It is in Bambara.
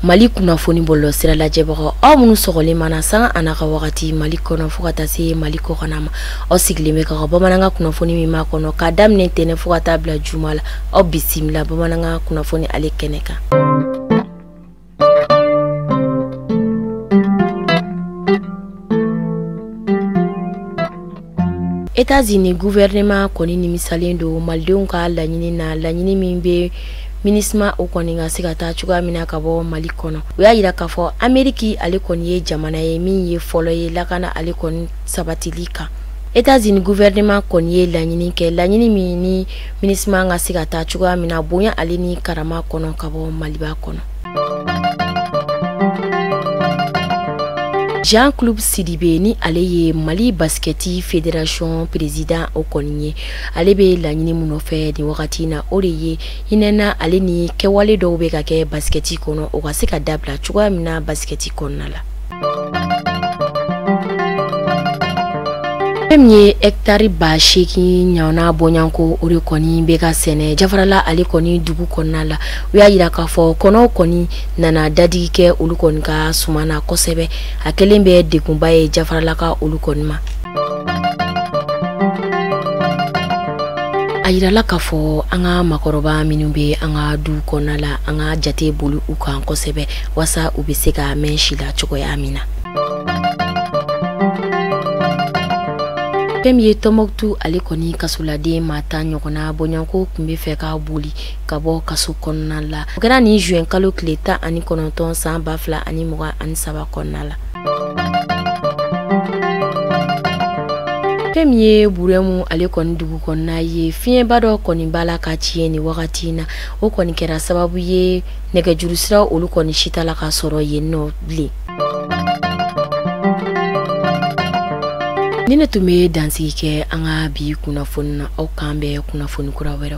Mali kunnafoni bolo sira lajɛbagaw aw minnu sɔgɔlen mana san ana ka wagati Mali kɔnɔ fo ka taa se Mali kɔkana ma aw sigilen bɛ ka bamanankan kunnafoni min ma kɔnɔ ka daminɛ tɛnɛ fo ka taa bila juma la aw bisimila bamanankan kunnafoni ale kɛnɛ kan. États-Unis gouvernement kɔni nimisalen do malidenw ka laɲini na laɲini min bɛ minisma o kɔni ka se ka taa cogoya min na ka bɔ Mali kɔnɔ. O y'a yira k'a fɔ Amérique ale kɔni ye jamana ye min ye fɔlɔ ye lakana ale kɔni sabatili kan. États-Unis gouvernement kɔni ye laɲini kɛ laɲini min ni minisma ka se ka taa cogoya min na bonya ale ni karama kɔnɔ ka bɔ Maliba kɔnɔ. Jean-Claude Sidibé ni ale ye Mali Basketi Fédération président o kɔni ye ale bɛ laɲini mun nɔfɛ ni wagati na o de ye hinɛna ale ni kɛwale dɔw bɛ ka kɛ basketi kɔnɔ o ka se ka dabila cogoya min na basketi kɔnɔna la. Fɛn min ye hectare 8,000 ɲɔgɔnna bɔɲanko o de kɔni bɛ ka sɛnɛ jafarala ale kɔni dugu kɔnɔna la. O y'a yira k'a fɔ kɔnɔw kɔni nana dadigi kɛ olu kɔni ka suma na kosɛbɛ a kɛlen bɛ degunba ye jafarala ka olu kɔni ma. A yirala k'a fɔ an ka makɔrɔba minnu bɛ an ka du kɔnɔna la an ka jate boli u kan kosɛbɛ wasa u bɛ se ka mɛn si la cogoya min na. Fɛn ye Tɔnbɔkutu ale kɔni kasoladen maa 10 ɲɔgɔnna bɔɲanko tun bɛ fɛ ka boli ka bɔ kaso kɔnɔna la. O kɛra ni juin kalo tile 19 san 2023 kɔnɔna la. Fɛn ye Buremu ale kɔni dugu kɔnɔna ye fiɲɛba dɔ kɔni b'a la ka tiɲɛ ni wagati na o kɔni kɛra sababu ye nɛgɛjuru sira olu kɔni sitala ka sɔrɔ yen nɔ bilen. Ni ne tun bɛ dansigi kɛ an ka bi kunnafoni na aw kan bɛ kunnafoni kura wɛrɛ